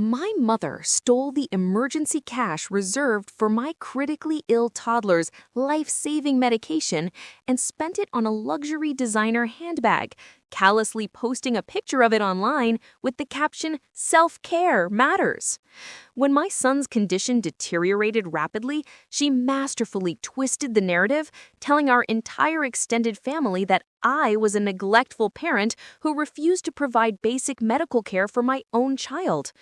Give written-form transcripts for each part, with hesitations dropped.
My mother stole the emergency cash reserved for my critically ill toddler's life-saving medication and spent it on a luxury designer handbag, callously posting a picture of it online with the caption, "Self-care matters." When my son's condition deteriorated rapidly, she masterfully twisted the narrative, telling our entire extended family that I was a neglectful parent who refused to provide basic medical care for my own child.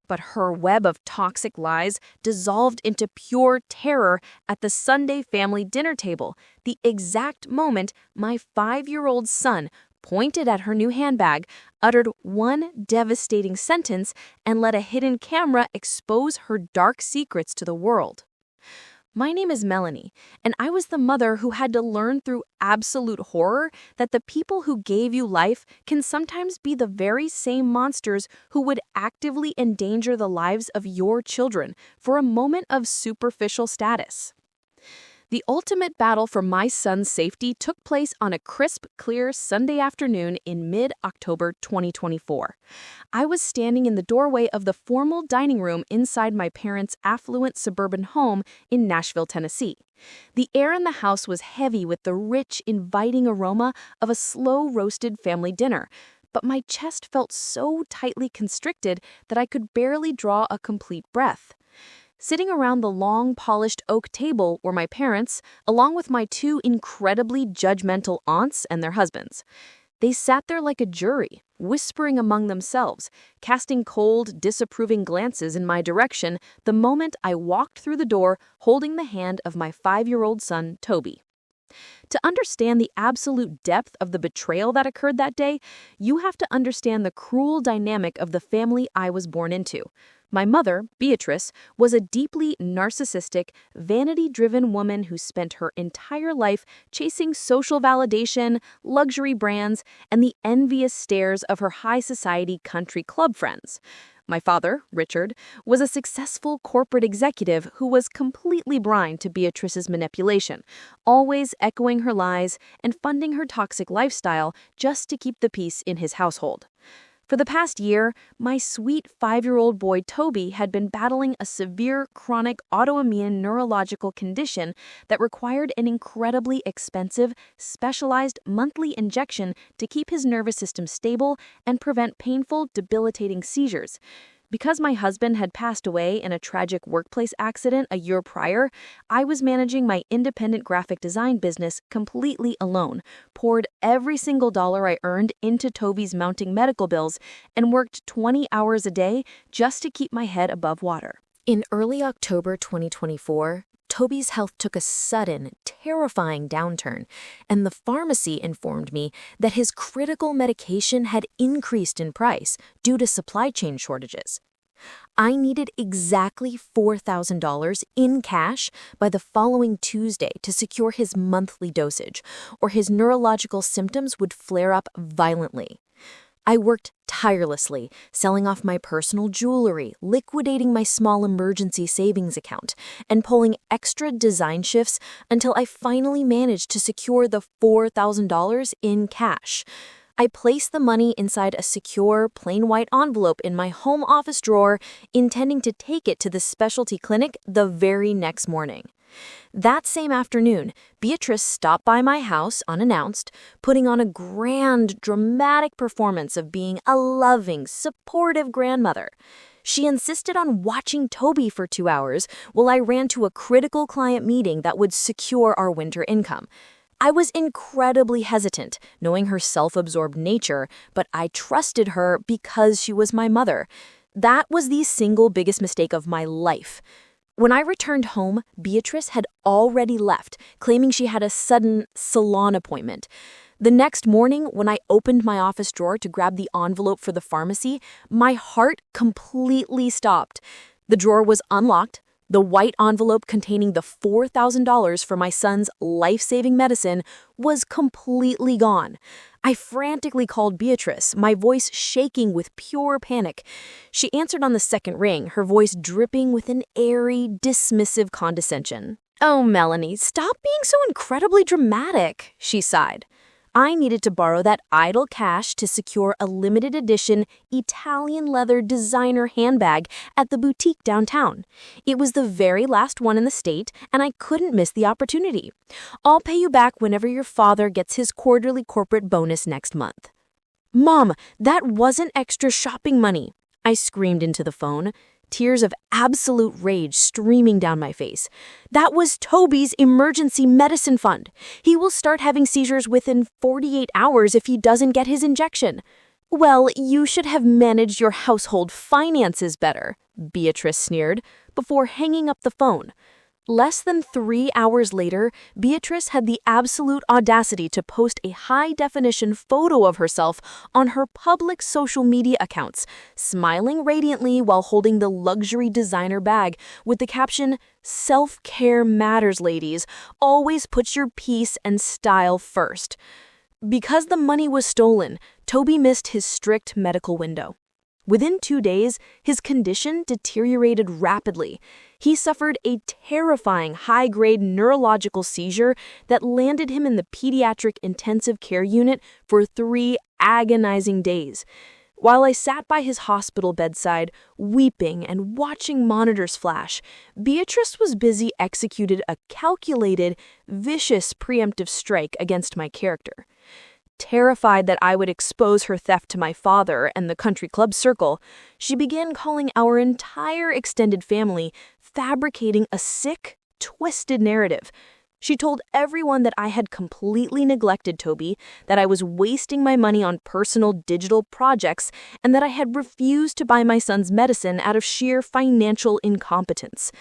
But her web of toxic lies dissolved into pure terror at the Sunday family dinner table, the exact moment my 5-year-old son pointed at her new handbag, uttered one devastating sentence, and let a hidden camera expose her dark secrets to the world. My name is Melanie, and I was the mother who had to learn through absolute horror that the people who gave you life can sometimes be the very same monsters who would actively endanger the lives of your children for a moment of superficial status. The ultimate battle for my son's safety took place on a crisp, clear Sunday afternoon in mid-October 2024. I was standing in the doorway of the formal dining room inside my parents' affluent suburban home in Nashville, Tennessee. The air in the house was heavy with the rich, inviting aroma of a slow-roasted family dinner, but my chest felt so tightly constricted that I could barely draw a complete breath. Sitting around the long, polished oak table were my parents, along with my two incredibly judgmental aunts and their husbands. They sat there like a jury, whispering among themselves, casting cold, disapproving glances in my direction the moment I walked through the door holding the hand of my 5-year-old son, Toby. To understand the absolute depth of the betrayal that occurred that day, you have to understand the cruel dynamic of the family I was born into. My mother, Beatrice, was a deeply narcissistic, vanity-driven woman who spent her entire life chasing social validation, luxury brands, and the envious stares of her high society country club friends. My father, Richard, was a successful corporate executive who was completely blind to Beatrice's manipulation, always echoing her lies and funding her toxic lifestyle just to keep the peace in his household. For the past year, my sweet 5-year-old boy Toby had been battling a severe chronic autoimmune neurological condition that required an incredibly expensive, specialized monthly injection to keep his nervous system stable and prevent painful, debilitating seizures. Because my husband had passed away in a tragic workplace accident a year prior, I was managing my independent graphic design business completely alone, poured every single dollar I earned into Toby's mounting medical bills, and worked 20 hours a day just to keep my head above water. In early October 2024, Toby's health took a sudden, terrifying downturn, and the pharmacy informed me that his critical medication had increased in price due to supply chain shortages. I needed exactly $4,000 in cash by the following Tuesday to secure his monthly dosage, or his neurological symptoms would flare up violently. I worked tirelessly, selling off my personal jewelry, liquidating my small emergency savings account, and pulling extra design shifts until I finally managed to secure the $4,000 in cash. I placed the money inside a secure, plain white envelope in my home office drawer, intending to take it to the specialty clinic the very next morning. That same afternoon, Beatrice stopped by my house unannounced, putting on a grand, dramatic performance of being a loving, supportive grandmother. She insisted on watching Toby for 2 hours while I ran to a critical client meeting that would secure our winter income. I was incredibly hesitant, knowing her self-absorbed nature, but I trusted her because she was my mother. That was the single biggest mistake of my life. When I returned home, Beatrice had already left, claiming she had a sudden salon appointment. The next morning, when I opened my office drawer to grab the envelope for the pharmacy, my heart completely stopped. The drawer was unlocked. The white envelope containing the $4,000 for my son's life-saving medicine was completely gone. I frantically called Beatrice, my voice shaking with pure panic. She answered on the second ring, her voice dripping with an airy, dismissive condescension. "Oh, Melanie, stop being so incredibly dramatic," she sighed. I needed to borrow that idle cash to secure a limited edition Italian leather designer handbag at the boutique downtown. It was the very last one in the state, and I couldn't miss the opportunity. I'll pay you back whenever your father gets his quarterly corporate bonus next month. Mom, that wasn't extra shopping money, I screamed into the phone, tears of absolute rage streaming down my face. That was Toby's emergency medicine fund. He will start having seizures within 48 hours if he doesn't get his injection. Well, you should have managed your household finances better, Beatrice sneered, before hanging up the phone. Less than 3 hours later, Beatrice had the absolute audacity to post a high-definition photo of herself on her public social media accounts, smiling radiantly while holding the luxury designer bag with the caption, "Self-care matters, ladies. Always put your peace and style first." Because the money was stolen, Toby missed his strict medical window. Within 2 days, his condition deteriorated rapidly. He suffered a terrifying high-grade neurological seizure that landed him in the pediatric intensive care unit for 3 agonizing days. While I sat by his hospital bedside, weeping and watching monitors flash, Beatrice was busy executing a calculated, vicious preemptive strike against my character. Terrified that I would expose her theft to my father and the country club circle, she began calling our entire extended family, fabricating a sick, twisted narrative. She told everyone that I had completely neglected Toby, that I was wasting my money on personal digital projects, and that I had refused to buy my son's medicine out of sheer financial incompetence.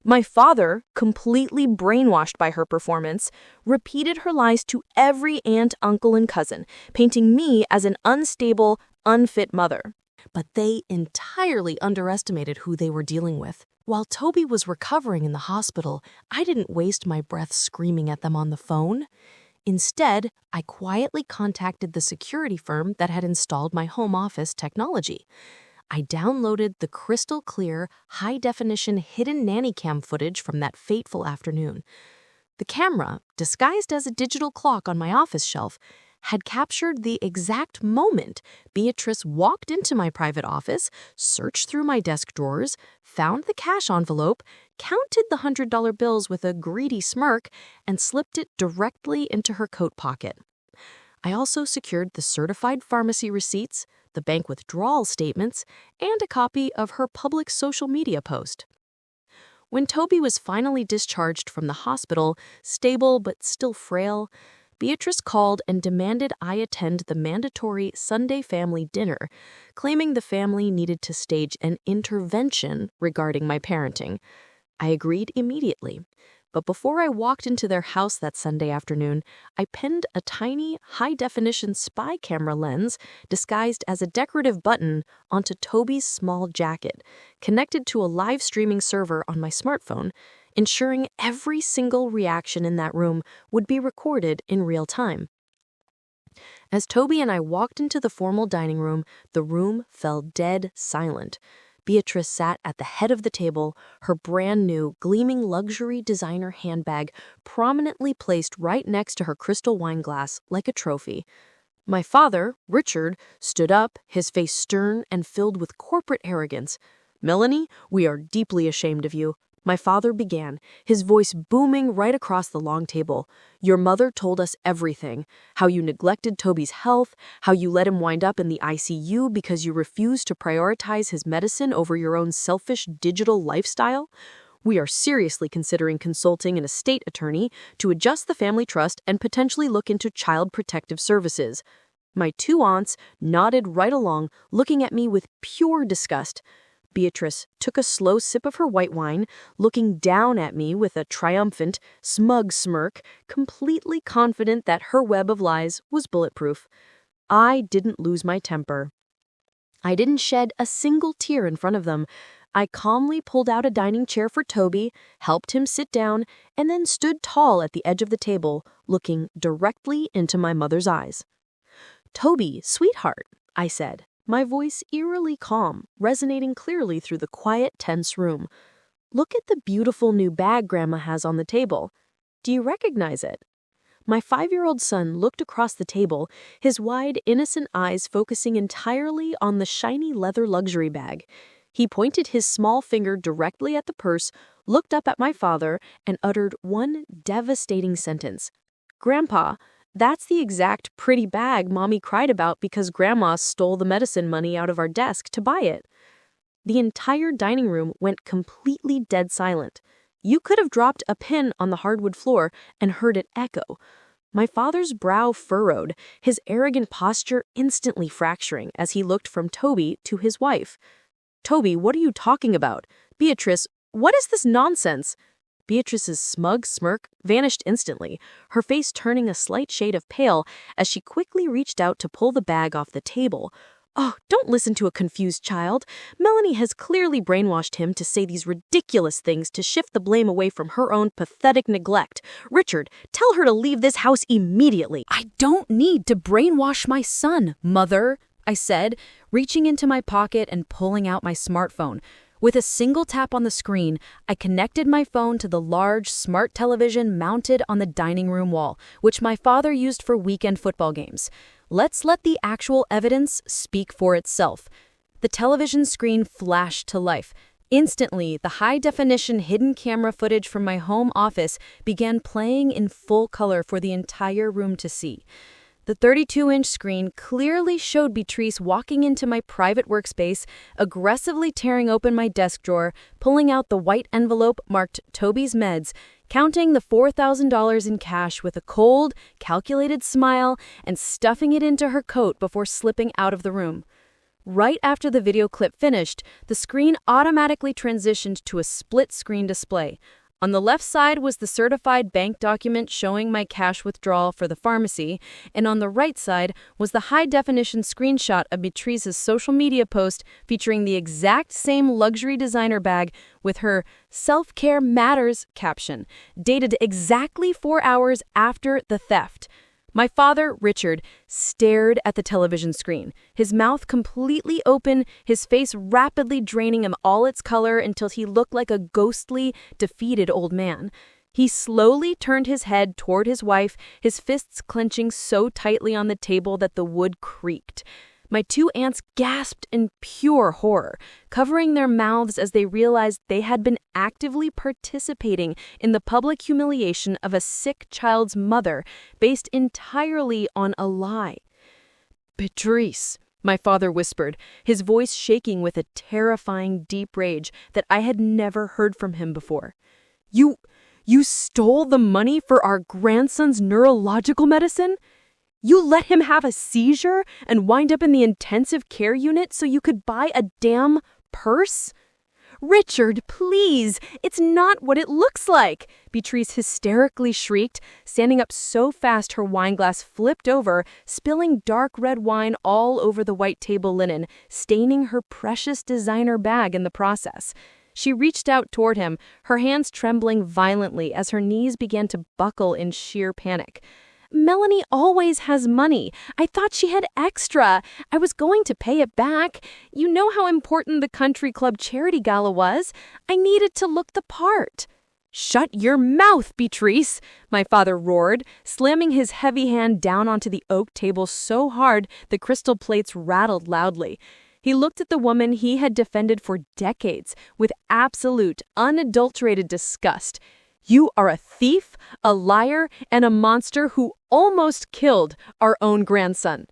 My father, completely brainwashed by her performance, repeated her lies to every aunt, uncle, and cousin, painting me as an unstable, unfit mother. But they entirely underestimated who they were dealing with. While Toby was recovering in the hospital, I didn't waste my breath screaming at them on the phone. Instead, I quietly contacted the security firm that had installed my home office technology. I downloaded the crystal-clear, high-definition hidden nanny cam footage from that fateful afternoon. The camera, disguised as a digital clock on my office shelf, had captured the exact moment Beatrice walked into my private office, searched through my desk drawers, found the cash envelope, counted the $100 bills with a greedy smirk, and slipped it directly into her coat pocket. I also secured the certified pharmacy receipts, the bank withdrawal statements, and a copy of her public social media post. When Toby was finally discharged from the hospital, stable but still frail, Beatrice called and demanded I attend the mandatory Sunday family dinner, claiming the family needed to stage an intervention regarding my parenting. I agreed immediately. But before I walked into their house that Sunday afternoon, I pinned a tiny, high-definition spy camera lens disguised as a decorative button onto Toby's small jacket, connected to a live streaming server on my smartphone, ensuring every single reaction in that room would be recorded in real time. As Toby and I walked into the formal dining room, the room fell dead silent. Beatrice sat at the head of the table, her brand-new, gleaming luxury designer handbag prominently placed right next to her crystal wine glass like a trophy. My father, Richard, stood up, his face stern and filled with corporate arrogance. "Melanie, we are deeply ashamed of you," my father began, his voice booming right across the long table. "Your mother told us everything. How you neglected Toby's health, how you let him wind up in the ICU because you refused to prioritize his medicine over your own selfish digital lifestyle. We are seriously considering consulting an estate attorney to adjust the family trust and potentially look into child protective services." My 2 aunts nodded right along, looking at me with pure disgust. Beatrice took a slow sip of her white wine, looking down at me with a triumphant, smug smirk, completely confident that her web of lies was bulletproof. I didn't lose my temper. I didn't shed a single tear in front of them. I calmly pulled out a dining chair for Toby, helped him sit down, and then stood tall at the edge of the table, looking directly into my mother's eyes. "Toby, sweetheart," I said, my voice eerily calm, resonating clearly through the quiet, tense room. "Look at the beautiful new bag Grandma has on the table. Do you recognize it?" My 5-year-old son looked across the table, his wide, innocent eyes focusing entirely on the shiny leather luxury bag. He pointed his small finger directly at the purse, looked up at my father, and uttered one devastating sentence. "Grandpa, that's the exact pretty bag Mommy cried about because Grandma stole the medicine money out of our desk to buy it." The entire dining room went completely dead silent. You could have dropped a pin on the hardwood floor and heard it echo. My father's brow furrowed, his arrogant posture instantly fracturing as he looked from Toby to his wife. "Toby, what are you talking about? Beatrice, what is this nonsense?" Beatrice's smug smirk vanished instantly, her face turning a slight shade of pale as she quickly reached out to pull the bag off the table. "Oh, don't listen to a confused child. Melanie has clearly brainwashed him to say these ridiculous things to shift the blame away from her own pathetic neglect. Richard, tell her to leave this house immediately." "I don't need to brainwash my son, Mother," I said, reaching into my pocket and pulling out my smartphone. With a single tap on the screen, I connected my phone to the large, smart television mounted on the dining room wall, which my father used for weekend football games. Let's let the actual evidence speak for itself. The television screen flashed to life. Instantly, the high-definition hidden camera footage from my home office began playing in full color for the entire room to see. The 32-inch screen clearly showed Beatrice walking into my private workspace, aggressively tearing open my desk drawer, pulling out the white envelope marked Toby's Meds, counting the $4,000 in cash with a cold, calculated smile, and stuffing it into her coat before slipping out of the room. Right after the video clip finished, the screen automatically transitioned to a split-screen display. On the left side was the certified bank document showing my cash withdrawal for the pharmacy, and on the right side was the high-definition screenshot of Beatrice's social media post featuring the exact same luxury designer bag with her "Self-Care Matters" caption, dated exactly 4 hours after the theft. My father, Richard, stared at the television screen, his mouth completely open, his face rapidly draining of all its color until he looked like a ghostly, defeated old man. He slowly turned his head toward his wife, his fists clenching so tightly on the table that the wood creaked. My 2 aunts gasped in pure horror, covering their mouths as they realized they had been actively participating in the public humiliation of a sick child's mother based entirely on a lie. "Beatrice," my father whispered, his voice shaking with a terrifying deep rage that I had never heard from him before. You stole the money for our grandson's neurological medicine? You let him have a seizure and wind up in the intensive care unit so you could buy a damn purse? "Richard, please, it's not what it looks like," Beatrice hysterically shrieked, standing up so fast her wineglass flipped over, spilling dark red wine all over the white table linen, staining her precious designer bag in the process. She reached out toward him, her hands trembling violently as her knees began to buckle in sheer panic. "Melanie always has money. I thought she had extra. I was going to pay it back. You know how important the country club charity gala was. I needed to look the part." "Shut your mouth, Beatrice," my father roared, slamming his heavy hand down onto the oak table so hard the crystal plates rattled loudly. He looked at the woman he had defended for decades with absolute, unadulterated disgust. "You are a thief, a liar, and a monster who almost killed our own grandson."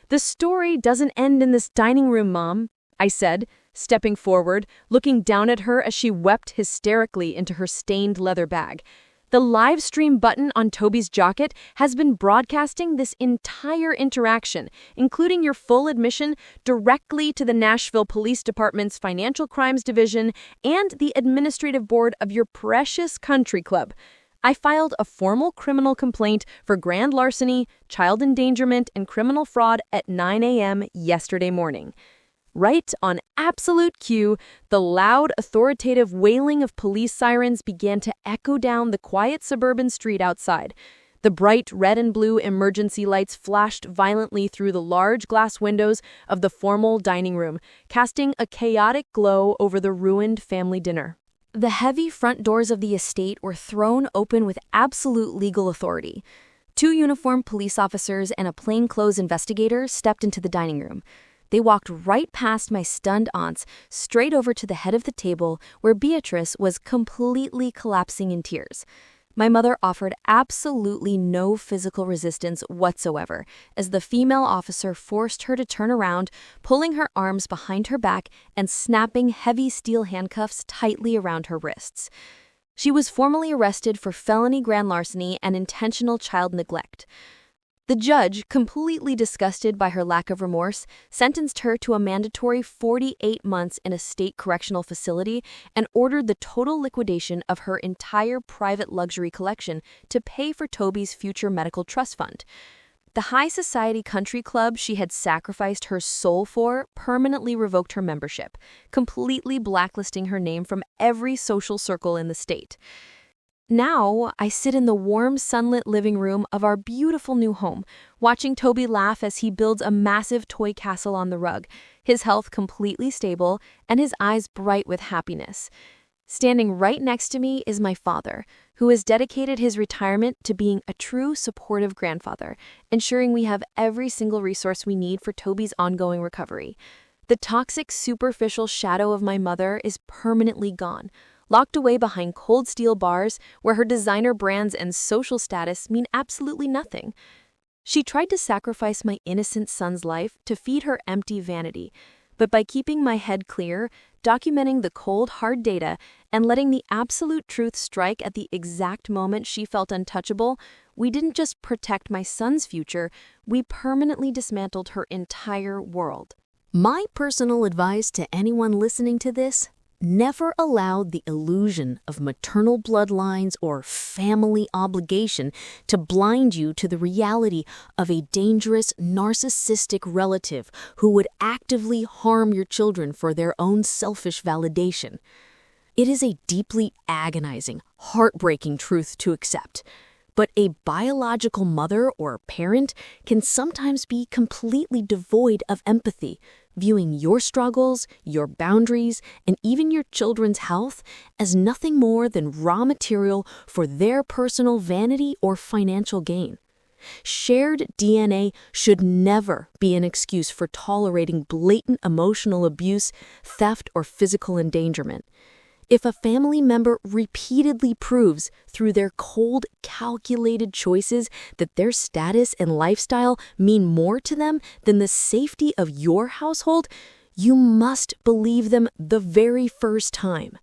"The story doesn't end in this dining room, Mom," I said, stepping forward, looking down at her as she wept hysterically into her stained leather bag. "The live stream button on Toby's jacket has been broadcasting this entire interaction, including your full admission, directly to the Nashville Police Department's Financial Crimes Division and the administrative board of your precious country club. I filed a formal criminal complaint for grand larceny, child endangerment, and criminal fraud at 9 a.m. yesterday morning." Right on absolute cue, the loud, authoritative wailing of police sirens began to echo down the quiet suburban street outside. The bright red and blue emergency lights flashed violently through the large glass windows of the formal dining room, casting a chaotic glow over the ruined family dinner. The heavy front doors of the estate were thrown open with absolute legal authority. Two uniformed police officers and a plainclothes investigator stepped into the dining room. They walked right past my stunned aunts, straight over to the head of the table where Beatrice was completely collapsing in tears. My mother offered absolutely no physical resistance whatsoever, as the female officer forced her to turn around, pulling her arms behind her back and snapping heavy steel handcuffs tightly around her wrists. She was formally arrested for felony grand larceny and intentional child neglect. The judge, completely disgusted by her lack of remorse, sentenced her to a mandatory 48 months in a state correctional facility and ordered the total liquidation of her entire private luxury collection to pay for Toby's future medical trust fund. The high society country club she had sacrificed her soul for permanently revoked her membership, completely blacklisting her name from every social circle in the state. Now, I sit in the warm, sunlit living room of our beautiful new home, watching Toby laugh as he builds a massive toy castle on the rug, his health completely stable and his eyes bright with happiness. Standing right next to me is my father, who has dedicated his retirement to being a true supportive grandfather, ensuring we have every single resource we need for Toby's ongoing recovery. The toxic, superficial shadow of my mother is permanently gone, locked away behind cold steel bars where her designer brands and social status mean absolutely nothing. She tried to sacrifice my innocent son's life to feed her empty vanity, but by keeping my head clear, documenting the cold, hard data, and letting the absolute truth strike at the exact moment she felt untouchable, we didn't just protect my son's future, we permanently dismantled her entire world. My personal advice to anyone listening to this: never allow the illusion of maternal bloodlines or family obligation to blind you to the reality of a dangerous, narcissistic relative who would actively harm your children for their own selfish validation. It is a deeply agonizing, heartbreaking truth to accept. But a biological mother or parent can sometimes be completely devoid of empathy, viewing your struggles, your boundaries, and even your children's health as nothing more than raw material for their personal vanity or financial gain. Shared DNA should never be an excuse for tolerating blatant emotional abuse, theft, or physical endangerment. If a family member repeatedly proves through their cold, calculated choices that their status and lifestyle mean more to them than the safety of your household, you must believe them the very first time.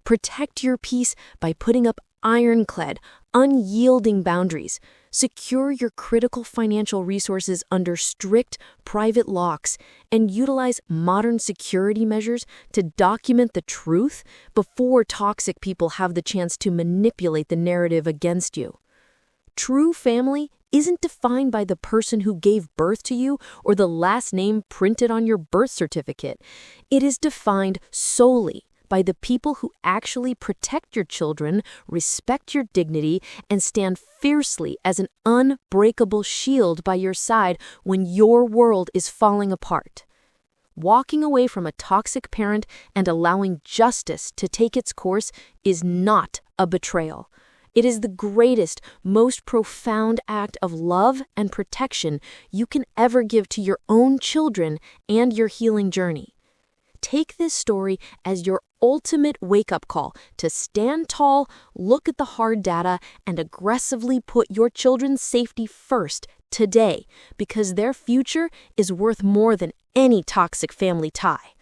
Protect your peace by putting up ironclad, unyielding boundaries. Secure your critical financial resources under strict, private locks, and utilize modern security measures to document the truth before toxic people have the chance to manipulate the narrative against you. True family isn't defined by the person who gave birth to you or the last name printed on your birth certificate. It is defined solely by the people who actually protect your children, respect your dignity, and stand fiercely as an unbreakable shield by your side when your world is falling apart. Walking away from a toxic parent and allowing justice to take its course is not a betrayal. It is the greatest, most profound act of love and protection you can ever give to your own children and your healing journey. Take this story as your ultimate wake-up call to stand tall, look at the hard data, and aggressively put your children's safety first today, because their future is worth more than any toxic family tie.